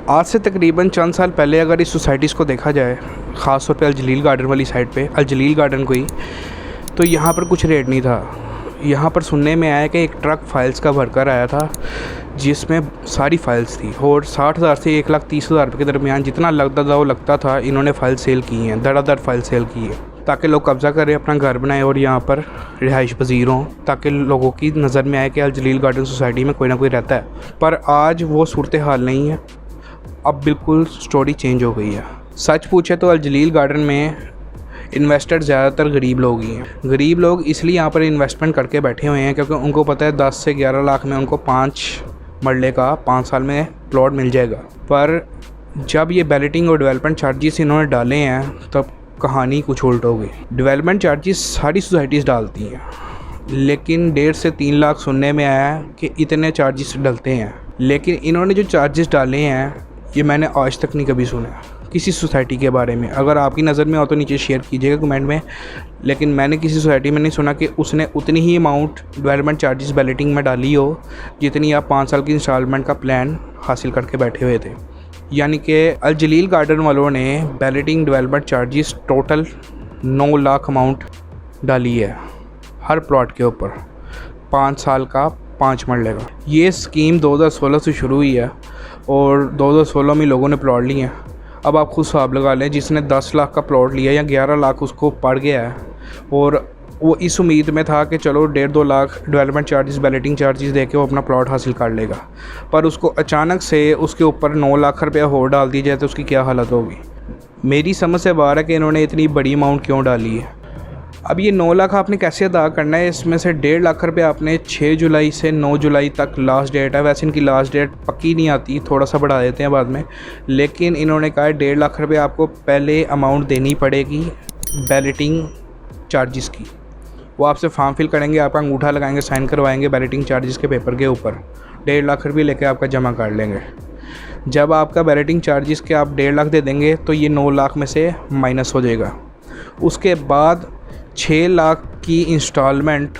आज से तकरीबन चंद साल पहले अगर इस सोसाइटीज़ को देखा जाए, ख़ास तौर पे अल-जलील गार्डन वाली साइड पे, अल-जलील गार्डन को ही, तो यहाँ पर कुछ रेट नहीं था। यहाँ पर सुनने में आया कि एक ट्रक फाइल्स का भरकर आया था जिसमें सारी फाइल्स थी और 60,000 से 1,30,000 रुपये के दरमियान जितना लगता था इन्होंने फ़ाइल सेल की हैं, धड़ाधड़ फाइल सेल की है ताकि लोग कब्ज़ा करें, अपना घर बनाएं और यहाँ पर रिहाइश पजीर हों, ताकि लोगों की नज़र में आए कि अल-जलील गार्डन सोसाइटी में कोई ना कोई रहता है। पर आज वो सूरत हाल नहीं है, अब बिल्कुल स्टोरी चेंज हो गई है। सच पूछे तो अल-जलील गार्डन में इन्वेस्टर ज़्यादातर गरीब लोग ही हैं। गरीब लोग इसलिए यहाँ पर इन्वेस्टमेंट करके बैठे हुए हैं क्योंकि उनको पता है 10 से 11 लाख में उनको 5 मरले का 5 साल में प्लॉट मिल जाएगा। पर जब ये बैलेटिंग और डेवलपमेंट चार्जेस इन्होंने डाले हैं तब कहानी कुछ उल्ट हो गई। डेवलपमेंट चार्जेस सारी सोसाइटीज़ डालती हैं, लेकिन 1.5 से 3 लाख सुनने में आया कि इतने चार्जेस डलते हैं। लेकिन इन्होंने जो चार्जेस डाले हैं ये मैंने आज तक नहीं कभी सुना किसी सोसाइटी के बारे में। अगर आपकी नज़र में हो तो नीचे शेयर कीजिएगा कमेंट में, लेकिन मैंने किसी सोसाइटी में नहीं सुना कि उसने उतनी ही अमाउंट डेवलपमेंट चार्जेस बैलेटिंग में डाली हो जितनी आप 5 साल की इंस्टॉलमेंट का प्लान हासिल करके बैठे हुए थे। यानी कि अल-जलील गार्डन वालों ने balloting development charges total 9 lakh amount डाली है हर प्लॉट के ऊपर, 5 साल का 5 मरले का। ये स्कीम 2016 से शुरू हुई है और 2016 में लोगों ने प्लॉट लिए हैं। अब आप खुद हिसाब लगा लें, जिसने 10 लाख का प्लॉट लिया या 11 लाख उसको पड़ गया है और वो इस उम्मीद में था कि चलो 1.5-2 lakh development charges balloting charges दे के वो अपना प्लॉट हासिल कर लेगा, पर उसको अचानक से उसके ऊपर 9 लाख रुपया और डाल दी जाए तो उसकी क्या हालत होगी। मेरी समझ से बाहर है कि इन्होंने इतनी बड़ी अमाउंट क्यों डाली है। अब ये 9 लाख आपने कैसे अदा करना है, इसमें से 1.5 लाख रुपये आपने 6 जुलाई से 9 जुलाई तक लास्ट डेट है। वैसे इनकी लास्ट डेट पक्की नहीं आती, थोड़ा सा बढ़ा देते हैं बाद में, लेकिन इन्होंने कहा 1.5 लाख रुपये आपको पहले अमाउंट देनी पड़ेगी बैलेटिंग चार्जेस की। वो आपसे फॉर्म फिल करेंगे, आपका अंगूठा लगाएंगे, साइन करवाएंगे बैलेटिंग चार्जेस के पेपर के ऊपर, 1.5 लाख रुपये लेके आपका जमा कर लेंगे। जब आपका बैलेटिंग चार्जेस के आप 1.5 लाख दे देंगे तो ये 9 लाख में से माइनस हो जाएगा। उसके बाद 6 लाख की इंस्टॉलमेंट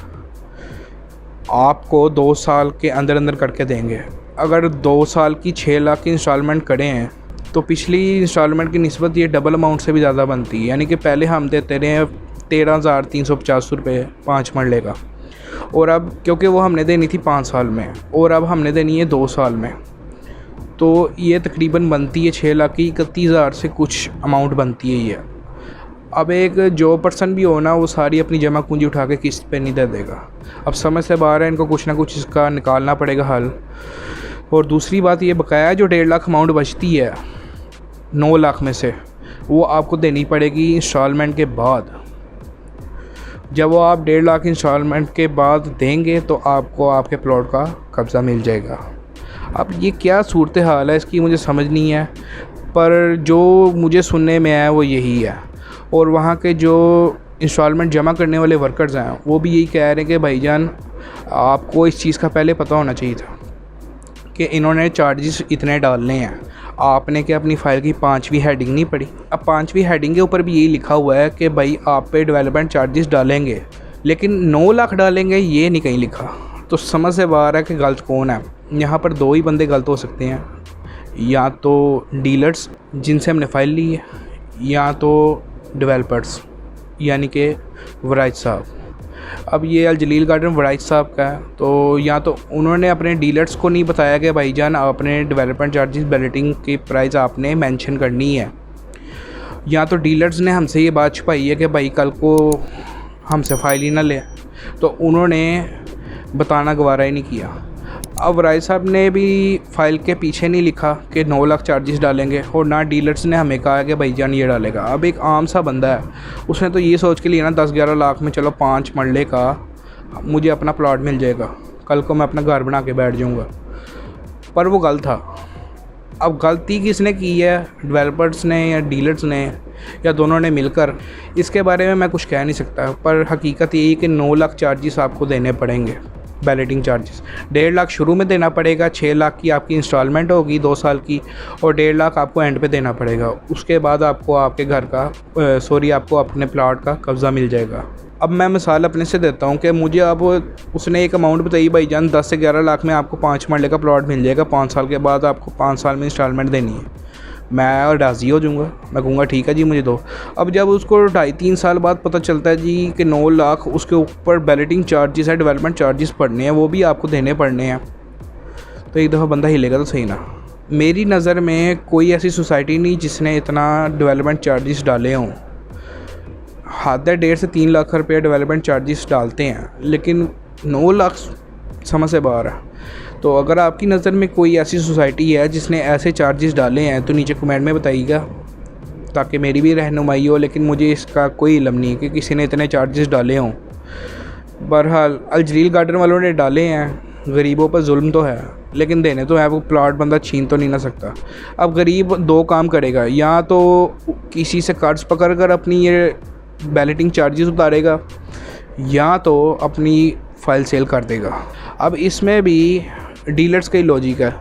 आपको 2 साल के अंदर अंदर करके देंगे। अगर 2 साल की 6 लाख की इंस्टॉलमेंट करें हैं तो पिछली इंस्टॉलमेंट की निस्बत ये डबल अमाउंट से भी ज़्यादा बनती है। यानी कि पहले हम देते रहे 13,350 रुपये 5 मरले का, और अब क्योंकि वो हमने देनी थी 5 साल में और अब हमने देनी है 2 साल में, तो ये तकरीबन बनती है 6 लाख की 31,000 से कुछ अमाउंट बनती है ये। अब एक जो पर्सन भी हो ना, वो सारी अपनी जमा पूंजी उठा के किस्त पे नहीं दे देगा। अब समझ से बाहर है, इनको कुछ ना कुछ इसका निकालना पड़ेगा हल। और दूसरी बात ये, बकाया जो 1.5 लाख अमाउंट बचती है 9 लाख में से, वो आपको देनी पड़ेगी इंस्टॉलमेंट के बाद। जब वो आप 1.5 लाख इंस्टॉलमेंट के बाद देंगे तो आपको आपके प्लॉट का कब्ज़ा मिल जाएगा। अब ये क्या सूरत हाल है इसकी मुझे समझ नहीं है, पर जो मुझे सुनने में आया वो यही है। और वहाँ के जो इंस्टॉलमेंट जमा करने वाले वर्कर्स हैं वो भी यही कह रहे हैं कि भाईजान आपको इस चीज़ का पहले पता होना चाहिए था कि इन्होंने चार्जेस इतने डालने हैं। आपने क्या अपनी फ़ाइल की 5वीं हेडिंग नहीं पढ़ी? अब 5वीं हेडिंग के ऊपर भी यही लिखा हुआ है कि भाई आप पे डेवलपमेंट चार्जेस डालेंगे, लेकिन 9 लाख डालेंगे ये नहीं कहीं लिखा। तो समझ से बाहर है कि गलत कौन है। यहाँ पर 2 ही बंदे गलत हो सकते हैं, या तो डीलर्स जिनसे हमने फ़ाइल ली है, या तो डेवलपर्स यानी कि वराइज साहब। अब ये अल-जलील गार्डन वराइज साहब का है, तो या तो उन्होंने अपने डीलर्स को नहीं बताया कि भाईजान अपने डेवलपमेंट चार्जेस बैलेटिंग की प्राइस आपने मेंशन करनी है, या तो डीलर्स ने हमसे ये बात छुपाई है कि भाई कल को हमसे फ़ाइल ही ना ले, तो उन्होंने बताना गवारा ही नहीं किया। अब वराइज साहब ने भी फ़ाइल के पीछे नहीं लिखा कि 9 लाख चार्जेस डालेंगे, और ना डीलर्स ने हमें कहा कि भाईजान ये डालेगा। अब एक आम सा बंदा है, उसने तो ये सोच के लिया ना 10-11 लाख में चलो 5 मरले का मुझे अपना प्लॉट मिल जाएगा, कल को मैं अपना घर बना के बैठ जाऊँगा, पर वो गलत था। अब गलती किसने की है, डेवलपर्स ने या डीलर्स ने या दोनों ने मिलकर, इसके बारे में मैं कुछ कह नहीं सकता। पर हकीकत यही है कि 9 लाख चार्जेस आपको देने पड़ेंगे बैलेटिंग चार्जेस। 1.5 लाख शुरू में देना पड़ेगा, 6 लाख की आपकी इंस्टॉलमेंट होगी 2 साल की, और 1.5 लाख आपको एंड पे देना पड़ेगा। उसके बाद आपको आपके घर का आपको अपने प्लॉट का कब्ज़ा मिल जाएगा। अब मैं मिसाल अपने से देता हूँ कि मुझे अब उसने एक अमाउंट बताई भाईजान 10 से 11 लाख में आपको 5 मरले का प्लॉट मिल जाएगा, 5 साल के बाद आपको 5 साल में इंस्टॉलमेंट देनी है। मैं राज़ी हो जाऊँगा, मैं कहूँगा ठीक है जी मुझे दो। अब जब उसको 2.5-3 साल बाद पता चलता है जी कि 9 लाख उसके ऊपर बैलेटिंग चार्जेस है, डेवलपमेंट चार्जेस पड़ने हैं, वो भी आपको देने पड़ने हैं, तो एक दफ़ा बंदा हिलेगा तो सही ना। मेरी नज़र में कोई ऐसी सोसाइटी नहीं जिसने इतना डेवलपमेंट चार्जेस डाले हों। हाथ 1.5 से 3 लाख रुपये डेवलपमेंट चार्जेस डालते हैं, लेकिन 9 लाख समझ से बाहर है। तो अगर आपकी नज़र में कोई ऐसी सोसाइटी है जिसने ऐसे चार्जेस डाले हैं तो नीचे कमेंट में बताइएगा, ताकि मेरी भी रहनुमाई हो। लेकिन मुझे इसका कोई इल्म नहीं है कि किसी ने इतने चार्जेस डाले हों। बहरहाल अल जलील गार्डन वालों ने डाले हैं, गरीबों पर जुल्म तो है, लेकिन देने तो है, वो प्लॉट बंदा छीन तो नहीं ना सकता। अब गरीब 2 काम करेगा, या तो किसी से कर्ज पकड़ कर अपनी ये बैलेटिंग चार्जेस उतारेगा, या तो अपनी फ़ाइल सेल कर देगा। अब इसमें भी डीलर्स का ही लॉजिक है,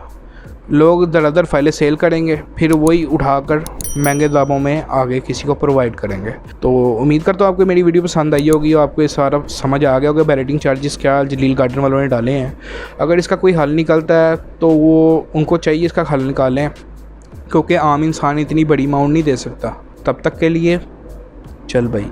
लोग दर फाइलें सेल करेंगे, फिर वही उठाकर महंगे दामों में आगे किसी को प्रोवाइड करेंगे। तो उम्मीद करता हूँ आपको मेरी वीडियो पसंद आई होगी और आपको ये सारा समझ आ गया होगा बैलेटिंग चार्जेस क्या जलील गार्डन वालों ने डाले हैं। अगर इसका कोई हल निकलता है तो वो उनको चाहिए इसका हल निकालें, क्योंकि आम इंसान इतनी बड़ी अमाउंट नहीं दे सकता। तब तक के लिए चल भाई।